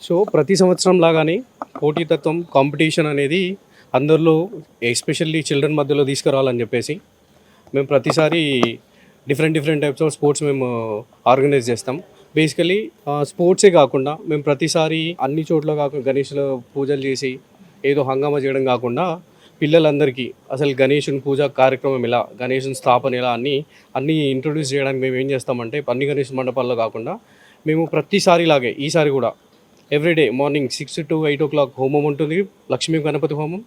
So ప్రతి సంవత్సరం లాగానే పోటీతత్వం కాంపిటీషన్ అనేది అందరిలో ఎస్పెషల్లీ చిల్డ్రన్ మధ్యలో తీసుకురావాలని చెప్పేసి మేము ప్రతిసారి డిఫరెంట్ టైప్స్ ఆఫ్ స్పోర్ట్స్ మేము ఆర్గనైజ్ చేస్తాం. బేసికలీ స్పోర్ట్సే కాకుండా మేము ప్రతిసారి అన్ని చోట్ల కాకుండా గణేష్ల పూజలు చేసి ఏదో హంగామా చేయడం కాకుండా పిల్లలందరికీ అసలు గణేషుని పూజ కార్యక్రమం ఎలా, గణేషుని స్థాపన ఎలా అన్నీ ఇంట్రొడ్యూస్ చేయడానికి మేము ఏం చేస్తామంటే అన్ని గణేష్ మండపాల్లో కాకుండా మేము ప్రతిసారి లాగే ఈసారి కూడా ఎవ్రీడే మార్నింగ్ 6 to 8 o'clock హోమం ఉంటుంది, లక్ష్మీ గణపతి హోమం.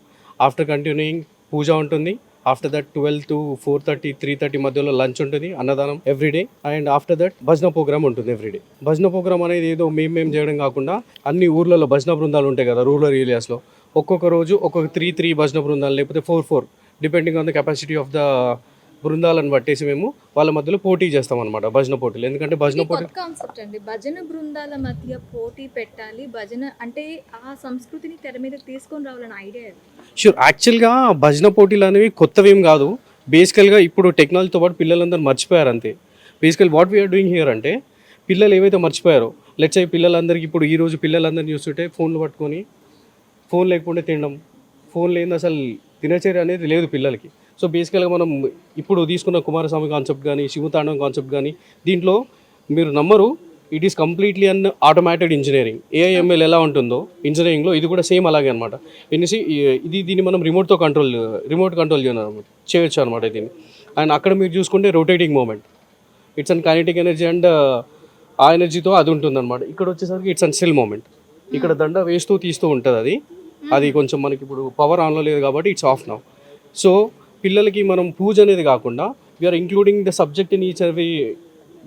ఆఫ్టర్ కంటిన్యూయింగ్ పూజ ఉంటుంది. ఆఫ్టర్ దట్ 12 to 4:30 3:30 మధ్యలో లంచ్ ఉంటుంది, అన్నదానం ఎవ్రీడే. అండ్ ఆఫ్టర్ దట్ భజన ప్రోగ్రామ్ ఉంటుంది ఎవ్రీడే. భజన ప్రోగ్రామ్ అనేది ఏదో మేము చేయడం కాకుండా అన్ని ఊర్లలో భజన బృందాలు ఉంటాయి కదా రూరల్ ఏరియాస్లో, ఒక్కొక్క రోజు ఒక్కొక్క 3 భజన బృందాలు లేకపోతే 4 depending on the capacity of the బృందాలను బట్టేసి మేము వాళ్ళ మధ్యలో పోటీ చేస్తాం అనమాట, భజన పోటీలు. ఎందుకంటే భజన పోటీ కాన్సెప్ట్ అండి, భజన బృందాల మధ్య పోటీ పెట్టాలి, భజన అంటే ఆ సంస్కృతిని తెర మీద తీసుకొని రావాలని ఐడియా. షూర్, యాక్చువల్గా భజన పోటీలు అనేవి కొత్తవేం కాదు. బేసికల్గా ఇప్పుడు టెక్నాలజీతో పాటు పిల్లలందరూ మర్చిపోయారు అంతే. బేసికల్ వాట్ వీఆర్ డూయింగ్ హియర్ అంటే పిల్లలు ఏవైతే మర్చిపోయారో, లెట్స్ అయ్యి పిల్లలందరికీ ఇప్పుడు ఈరోజు పిల్లలందరినీ చూస్తుంటే ఫోన్లు పట్టుకొని, ఫోన్ లేకుండా తినడం, ఫోన్ లేని అసలు దినచర్య అనేది లేదు పిల్లలకి. సో బేసికల్గా మనం ఇప్పుడు తీసుకున్న కుమారస్వామి కాన్సెప్ట్ కానీ శివతాండవం కాన్సెప్ట్ కానీ దీంట్లో మీరు నమ్మరు, it is completely an automated engineering. AIML ఎలా ఉంటుందో ఇంజనీరింగ్లో ఇది కూడా సేమ్ అలాగే అనమాట. ఎన్నిసి దీన్ని మనం రిమోట్ కంట్రోల్ చేయొచ్చు అనమాట దీన్ని. అండ్ అక్కడ మీరు చూసుకుంటే rotating moment, it's an kinetic energy and ఆ ఎనర్జీతో అది ఉంటుంది అనమాట. ఇక్కడ వచ్చేసరికి ఇట్స్ అన్ స్టిల్ మూమెంట్, ఇక్కడ దండ వేస్తూ తీస్తూ ఉంటుంది. అది కొంచెం మనకి ఇప్పుడు పవర్ ఆన్లో లేదు కాబట్టి ఇట్స్ ఆఫ్ నౌ. సో పిల్లలకి మనం పూజ అనేది కాకుండా we are including the subject in each every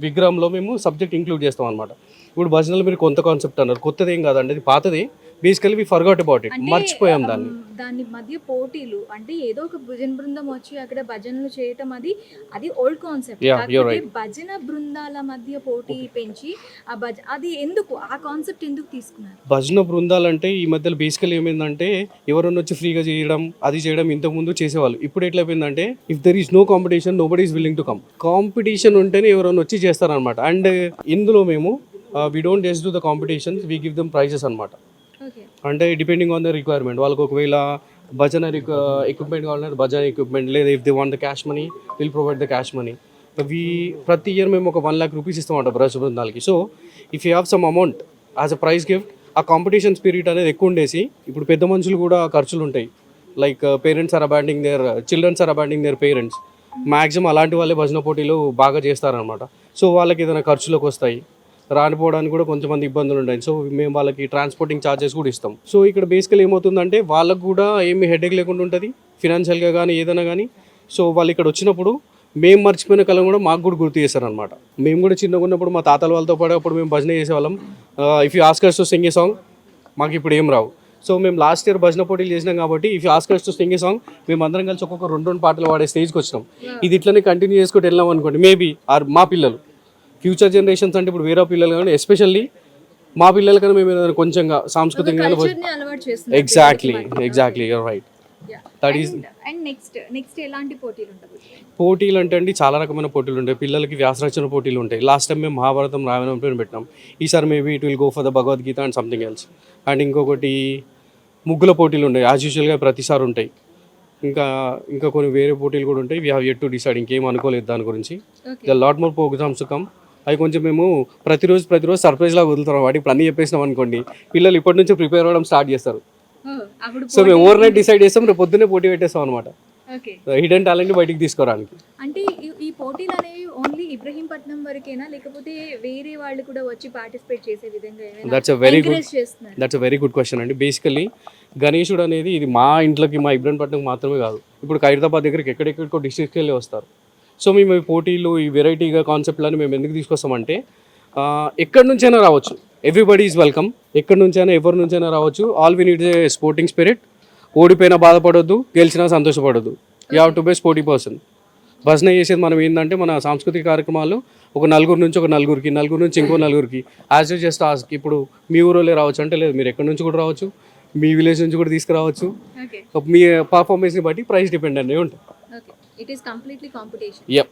విగ్రహంలో మేము సబ్జెక్ట్ ఇంక్లూడ్ చేస్తాం అనమాట. ఇప్పుడు భజనలు మీరు కొంత కాన్సెప్ట్ అన్నారు, కొత్తది ఏం కాదండి, అది పాతది. Basically we forgot about it, మర్చిపోయాం దాని మధ్య పోటీలు అంటే ఏదో ఒక భజన బృందం వచ్చి అక్కడ భజనలు చేయటం అది ఓల్డ్ కాన్సెప్ట్. భజన బృందాల మధ్య పోటీ పెంచి అది ఎందుకు, ఆ కాన్సెప్ట్ ఎందుకు తీసుకున్నారు? భజన బృందాలు అంటే ఈ మధ్యలో బేసికల్ ఏమైందంటే ఎవరన్నా వచ్చి ఫ్రీగా చేయడం అది చేయడం ఇంతకుముందు చేసేవాళ్ళు. ఇప్పుడు ఎట్లయిపోయిందంటే if there is no competition nobody is willing to come. Competition ఉంటేనే ఎవరన్నా వచ్చి చేస్తారనమాట. అండ్ ఇందులో మేము we don't just do the competitions, we give them prizes అనమాట. అంటే డిపెండింగ్ ఆన్ ద రిక్వైర్మెంట్, వాళ్ళకి ఒకవేళ భజన ఎక్విప్మెంట్ కావాలంటే భజన ఎక్విప్మెంట్, లేదా if they want the cash money will provide the cash money. ప్రతి ఇయర్ మేము ఒక 1 lakh rupees ఇస్తామంట బ్రష్ బృందాలకి. So if you have some amount as a prize gift, ఆ కాంపిటీషన్ స్పిరిట్ అనేది ఎక్కువ ఉండేసి ఇప్పుడు పెద్ద మనుషులు కూడా ఖర్చులు ఉంటాయి. Like parents are abandoning childrens are abandoning their parents. Maximum అలాంటి వాళ్ళే భజన పోటీలు బాగా చేస్తారనమాట. సో వాళ్ళకి ఏదైనా ఖర్చులకు వస్తాయి, రానిపోవడానికి కూడా కొంతమంది ఇబ్బందులు ఉంటాయి. సో మేము వాళ్ళకి ట్రాన్స్పోర్టింగ్ ఛార్జెస్ కూడా ఇస్తాం. సో ఇక్కడ బేసికల్ ఏమవుతుందంటే వాళ్ళకు కూడా ఏమి హెడేక్ లేకుండా ఉంటుంది ఫినాన్షియల్గా కానీ ఏదైనా కానీ. సో వాళ్ళు ఇక్కడ వచ్చినప్పుడు మేము మర్చిపోయిన కళ కూడా మాకు కూడా గుర్తు చేస్తారనమాట. మేము కూడా చిన్నగా ఉన్నప్పుడు మా తాతల వాళ్ళతో పాటు అప్పుడు మేము భజన చేసేవాళ్ళం. If you ask us to sing A song, మాకు ఇప్పుడు ఏం రావు. సో మేము లాస్ట్ ఇయర్ భజన పోటీలు చేసినాం కాబట్టి if you ask us to sing A song మేము అందరం కలిసి ఒక్కొక్క 2 పాటలు పాడే స్టేజ్కి వచ్చినాం. ఇది ఇట్లనే కంటిన్యూ చేసుకుంటూ వెళ్ళాం అనుకోండి, మేబీ మా పిల్లలు ఫ్యూచర్ జనరేషన్స్ అంటే ఇప్పుడు వేరే పిల్లలు కానీ ఎస్పెషల్లీ మా పిల్లల కన్నా మేము ఏదైనా కొంచెంగా సాంస్కృతికంగా exactly you're right. That is. And next ఎలాంటి పోటీలు ఉంటాయి? పోటీలు అంటే అండి చాలా రకమైన పోటీలు ఉంటాయి. పిల్లలకి వ్యాసరచన పోటీలు ఉంటాయి. లాస్ట్ టైం మేము మహాభారతం రామాయణం పేరు పెట్టినాం. ఈసారి maybe it will go for the Bhagavad Gita and something else. And ఇంకొకటి ముగ్గుల పోటీలు ఉంటాయి, యాజ్ యూజువల్గా ప్రతిసారి ఉంటాయి. ఇంకా కొన్ని వేరే పోటీలు కూడా ఉంటాయి. We have yet to decide, ఇంకేం అనుకోలేదు దాని గురించి. The lot more programmes come. అవి కొంచెం మేము ప్రతిరోజు సర్ప్రైజ్ లాగా వదులుతున్నాం. వాటి ఇప్పుడు అన్నీ చెప్పేసినాం అనుకోండి, పిల్లలు ఇప్పటి నుంచి ప్రిపేర్ అవ్వడం స్టార్ట్ చేస్తారు. సో మేము ఓవర్ నైట్ డిసైడ్ చేస్తాం, రేపు పొద్దున్నే పోటీ పెట్టేస్తాం అనమాట, హిడెన్ టాలెంట్ బయటికి తీసుకోవడానికి. అంటే ఈ పోటీలు అనేవి ఓన్లీ ఇబ్రహీంపట్నం వరకేనా, లేకపోతే వేరే వాళ్ళు కూడా వచ్చి పార్టిసిపేట్ చేసే విధంగా? That's a very good question అండి. బేసికలీ గణేశుడు అనేది ఇది మా ఇంట్లోకి, మా ఇబ్రహీంపట్నం మాత్రమే కాదు, ఇప్పుడు ఖైరతాబాద్ దగ్గరికి ఎక్కడెక్కడికో డిస్ట్రిక్ట్కి వెళ్ళి వస్తారు. సో మేము ఈ పోటీలు, ఈ వెరైటీగా కాన్సెప్ట్లని మేము ఎందుకు తీసుకొస్తామంటే ఎక్కడి నుంచైనా రావచ్చు, ఎవ్రీబడి ఈజ్ వెల్కమ్. ఎక్కడి నుంచైనా ఎవరి నుంచైనా రావచ్చు. All we need a sporting spirit. ఓడిపోయినా బాధపడొద్దు, గెలిచినా సంతోషపడొద్దు. You have to be sporty person. భజన చేసేది మనం ఏంటంటే మన సాంస్కృతిక కార్యక్రమాలు ఒక నలుగురు నుంచి ఇంకో నలుగురికి యాజ్ యూ జస్ట్ ఆస్క్. ఇప్పుడు మీ ఊరోలే రావచ్చు అంటే లేదు, మీరు ఎక్కడి నుంచి కూడా రావచ్చు, మీ విలేజ్ నుంచి కూడా తీసుకురావచ్చు. మీ పర్ఫార్మెన్స్ని బట్టి ప్రైస్ డిపెండ్ అనేవి ఉంటాయి. It is completely competition. Yep.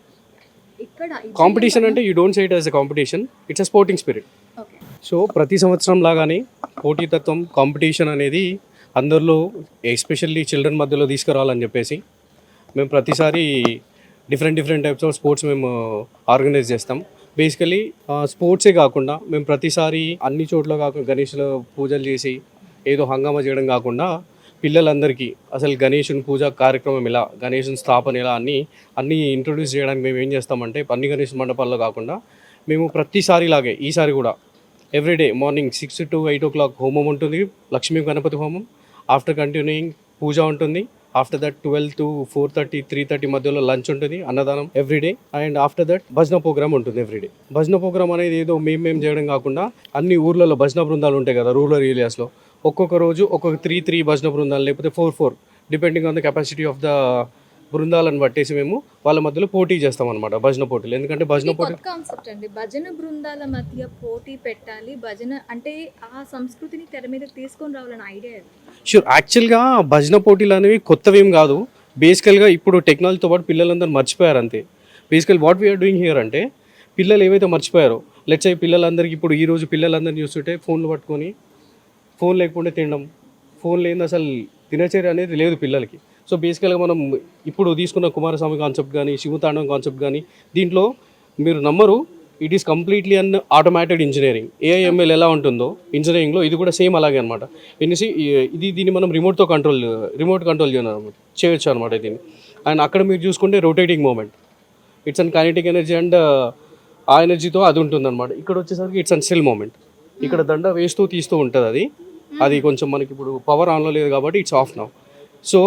Competition ante you don't say it as a competition, it's a sporting spirit. Okay. So ప్రతి సంవత్సరం లాగానే పోటీతత్వం కాంపిటీషన్ అనేది అందరిలో ఎస్పెషల్లీ చిల్డ్రన్ మధ్యలో తీసుకురావాలని చెప్పేసి మేము ప్రతిసారి డిఫరెంట్ టైప్స్ ఆఫ్ స్పోర్ట్స్ మేము ఆర్గనైజ్ చేస్తాం. బేసికలీ స్పోర్ట్సే కాకుండా మేము ప్రతిసారి అన్ని చోట్ల కాకుండా గణేష్ల పూజలు చేసి ఏదో హంగామా చేయడం కాకుండా పిల్లలందరికీ అసలు గణేషుని పూజ కార్యక్రమం ఎలా, గణేషుని స్థాపన ఎలా అన్నీ ఇంట్రొడ్యూస్ చేయడానికి మేము ఏం చేస్తామంటే అన్ని గణేష్ మండపాల్లో కాకుండా మేము ప్రతిసారిలాగే ఈసారి కూడా ఎవ్రీడే మార్నింగ్ 6 to 8 o'clock హోమం ఉంటుంది, లక్ష్మీ గణపతి హోమం. ఆఫ్టర్ కంటిన్యూయింగ్ పూజ ఉంటుంది. ఆఫ్టర్ దట్ 12 to 4:30, 3:30 మధ్యలో లంచ్ ఉంటుంది, అన్నదానం ఎవ్రీడే. అండ్ ఆఫ్టర్ దట్ భజన ప్రోగ్రామ్ ఉంటుంది ఎవ్రీడే. భజన ప్రోగ్రామ్ అనేది ఏదో మేము చేయడం కాకుండా అన్ని ఊర్లలో భజన బృందాలు ఉంటాయి కదా రూరల్ ఏరియాస్లో, ఒక్కొక్క రోజు ఒక్కొక్క 3 భజన బృందాలు లేకపోతే 4 depending on the capacity of the బృందాలను పట్టేసి మేము వాళ్ళ మధ్యలో పోటీ చేస్తాం అనమాట, భజన పోటీలు. ఎందుకంటే భజన పోటీ కాన్సెప్ట్ అండి, భజన బృందాల మధ్య పోటీ పెట్టాలి, భజన అంటే ఆ సంస్కృతిని తెర మీద తీసుకొని రావాలని ఐడియా. షూర్, యాక్చువల్గా భజన పోటీలు అనేవి కొత్తవేం కాదు. బేసికల్గా ఇప్పుడు టెక్నాలజీతో పాటు పిల్లలందరూ మర్చిపోయారు అంతే. బేసికల్ వాట్ వీఆర్ డూయింగ్ హియర్ అంటే పిల్లలు ఏవైతే మర్చిపోయారో, లెట్స్ అయ్యి పిల్లలందరికీ ఇప్పుడు ఈరోజు పిల్లలందరినీ చూస్తుంటే ఫోన్లు పట్టుకొని, ఫోన్ లేకపోతే తినడం, ఫోన్ లేని అసలు దినచర్య అనేది లేదు పిల్లలకి. సో బేసికల్గా మనం ఇప్పుడు తీసుకున్న కుమారస్వామి కాన్సెప్ట్ కానీ శివతాండవం కాన్సెప్ట్ కానీ దీంట్లో మీరు నమ్మరు, it is completely an automated engineering. AIML ఎలా ఉంటుందో ఇంజనీరింగ్లో ఇది కూడా సేమ్ అలాగే అనమాట. దీన్ని మనం రిమోట్ కంట్రోల్ చేయొచ్చు అనమాట దీన్ని. అండ్ అక్కడ మీరు చూసుకుంటే rotating moment, it's an kinetic energy and ఆ ఎనర్జీతో అది ఉంటుందన్నమాట. ఇక్కడ వచ్చేసరికి ఇట్స్ అన్ సెల్ మూమెంట్, ఇక్కడ దండ వేస్తూ తీస్తూ ఉంటుంది. అది కొంచెం మనకి ఇప్పుడు పవర్ ఆన్లో లేదు కాబట్టి ఇట్స్ ఆఫ్ నౌ. సో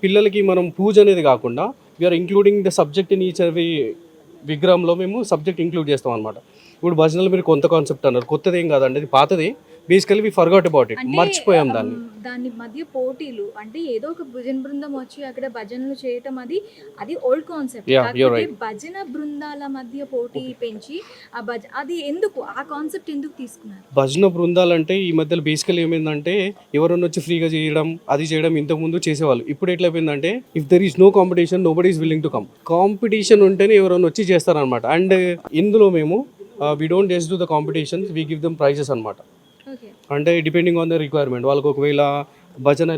పిల్లలకి మనం పూజ అనేది కాకుండా we are including the subject in each every విగ్రహంలో మేము సబ్జెక్ట్ ఇంక్లూడ్ చేస్తాం అనమాట. ఇప్పుడు భజనలు మీరు కొంత కాన్సెప్ట్ అన్నారు, కొత్తది ఏం కాదండి, అది పాతది. Basically we forgot about it, మర్చిపోయాం దాని మధ్య పోటీలు అంటే ఏదో ఒక భజన బృందం వచ్చి అక్కడ భజనలు చేయటం అది ఓల్డ్ కాన్సెప్ట్. భజన బృందాల మధ్య పోటీ పెంచి అది ఎందుకు ఆ కాన్సెప్ట్ ఎందుకు తీసుకున్నారు? భజన బృందాలు అంటే ఈ మధ్యలో బేసికలీ ఏమైందంటే ఎవరన్నా వచ్చి ఫ్రీగా చేయడం అది చేయడం ఇంతకుముందు చేసేవాళ్ళు. ఇప్పుడు ఎట్లా అయిపోయిందంటే if there is no competition nobody is willing to come. Competition ఉంటేనే ఎవరన్నా వచ్చి చేస్తారనమాట. అండ్ ఇందులో మేము we don't just do the competitions, we give them prizes అనమాట. అంటే డిపెండింగ్ ఆన్ ద రిక్వైర్మెంట్, వాళ్ళకి ఒకవేళ భజన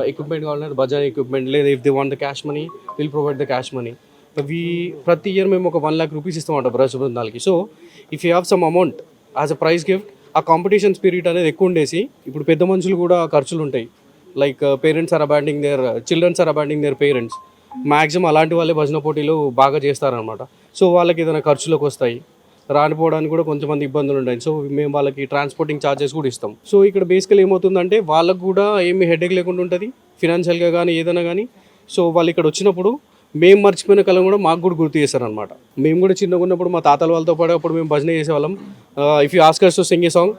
ఎక్విప్మెంట్ కావాలంటే భజన ఎక్విప్మెంట్, లేదా if they want the cash money will provide the cash money. ప్రతి ఇయర్ మేము ఒక 1 lakh rupees ఇస్తామంట భజన బృందాలకి. So if you have some amount as a prize gift, ఆ కాంపిటీషన్ స్పిరిట్ అనేది ఎక్కువ ఉండేసి, ఇప్పుడు పెద్ద మనుషులు కూడా ఖర్చులు ఉంటాయి, like parents are abandoning their childrens are abandoning their parents. Maximum అలాంటి వాళ్ళే భజన పోటీలు బాగా చేస్తారనమాట. సో వాళ్ళకి ఏదైనా ఖర్చులకు వస్తాయి, రానిపోవడానికి కూడా కొంతమంది ఇబ్బందులు ఉంటాయి. సో మేము వాళ్ళకి ట్రాన్స్పోర్టింగ్ ఛార్జెస్ కూడా ఇస్తాం. సో ఇక్కడ బేసికల్ ఏమవుతుందంటే వాళ్ళకు కూడా ఏమి హెడేక్ లేకుండా ఉంటుంది ఫినాన్షియల్గా కానీ ఏదైనా కానీ. సో వాళ్ళు ఇక్కడ వచ్చినప్పుడు మేము మర్చిపోయిన కళ కూడా మాకు కూడా గుర్తు చేస్తారనమాట. మేము కూడా చిన్నగా ఉన్నప్పుడు మా తాతల వాళ్ళతో పాటు అప్పుడు మేము భజన చేసేవాళ్ళం. If you ask us to sing A song,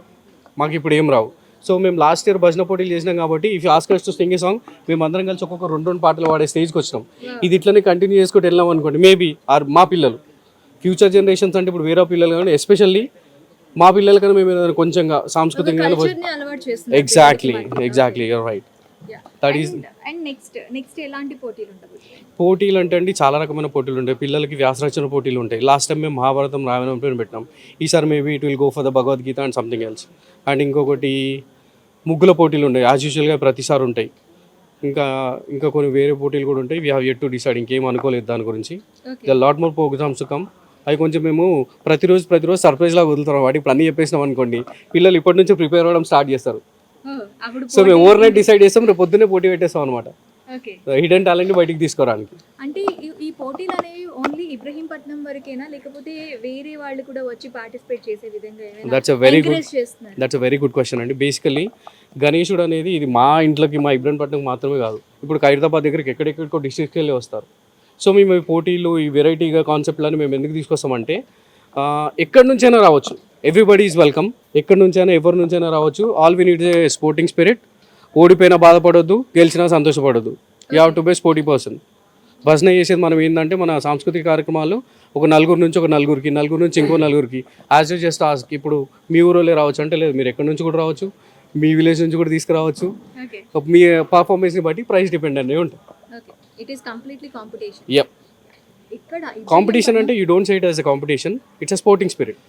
మాకు ఇప్పుడు ఏం రావు. సో మేము లాస్ట్ ఇయర్ భజన పోటీలు చేసినాం కాబట్టి if you ask us to sing A song మేము అందరం కలిసి ఒక్కొక్క 2 పాటలు పాడే స్టేజ్కి వచ్చినాం. ఇది ఇట్లనే కంటిన్యూ చేసుకుంటూ వెళ్ళాం అనుకోండి, మేబీ మా పిల్లలు ఫ్యూచర్ జనరేషన్స్ అంటే ఇప్పుడు వేరే పిల్లలు కానీ ఎస్పెషల్లీ మా పిల్లల కన్నా మేము ఏదైనా కొంచెం సాంస్కృతికంగా exactly you're right. That is. And next ఎలాంటి పోటీలు ఉంటాయి? పోటీలు అంటే అండి చాలా రకమైన పోటీలు ఉంటాయి. పిల్లలకి వ్యాసరచన పోటీలు ఉంటాయి. లాస్ట్ టైం మేము మహాభారతం రామాయణం పేరు పెట్టినాం. ఈసారి maybe it will go for the Bhagavad Gita and something else. And ఇంకొకటి ముగ్గుల పోటీలు ఉంటాయి, యాజ్ యూజువల్గా ప్రతిసారి ఉంటాయి. ఇంకా కొన్ని వేరే పోటీలు కూడా ఉంటాయి. We have yet to decide, ఇంకేం అనుకోలేదు దాని గురించి. The lot more programmes come. అవి కొంచెం మేము ప్రతిరోజు సర్ప్రైజ్ లాగా వదులుతాం. వాటి ఇప్పుడు అన్నీ చెప్పేసినాం అనుకోండి, పిల్లలు ఇప్పటి నుంచి ప్రిపేర్ అవ్వడం స్టార్ట్ చేస్తారు. సో మేము ఓవర్ నైట్ డిసైడ్ చేస్తాం, రేపు పొద్దున్నే పోటీ పెట్టేస్తాం అనమాట, హిడెన్ టాలెంట్ బయటికి తీసుకోవడానికి. అంటే ఈ పోటీలు అనేవి ఓన్లీ ఇబ్రహీంపట్నం వరకేనా, లేకపోతే వేరే వాళ్ళు కూడా వచ్చి పార్టిసిపేట్ చేసే విధంగా? That's a very good question అండి. బేసికలీ గణేశుడు అనేది ఇది మా ఇంట్లోకి, మా ఇబ్రహీంపట్నం మాత్రమే కాదు, ఇప్పుడు ఖైరతాబాద్ దగ్గరికి ఎక్కడెక్కడికో డిస్ట్రిక్ట్కి వెళ్ళి వస్తారు. సో మేము ఈ పోటీలు, ఈ వెరైటీగా కాన్సెప్ట్లని మేము ఎందుకు తీసుకొస్తామంటే ఎక్కడి నుంచైనా రావచ్చు, ఎవ్రీబడి ఈజ్ వెల్కమ్. ఎక్కడి నుంచైనా ఎవరి నుంచైనా రావచ్చు. All we need a sporting spirit. ఓడిపోయినా బాధపడొద్దు, గెలిచినా సంతోషపడొద్దు. You have to be sporty person. భజన చేసేది మనం ఏంటంటే మన సాంస్కృతిక కార్యక్రమాలు ఒక నలుగురు నుంచి ఇంకో నలుగురికి యాజ్ యూ జస్ట్ ఆస్క్. ఇప్పుడు మీ ఊరోలే రావచ్చు అంటే లేదు, మీరు ఎక్కడి నుంచి కూడా రావచ్చు, మీ విలేజ్ నుంచి కూడా తీసుకురావచ్చు. మీ పర్ఫార్మెన్స్ని బట్టి ప్రైస్ డిపెండ్ అనేవి ఉంటాయి. కాంపిటీషన్ అంటే you don't say it as a competition, it's a sporting spirit.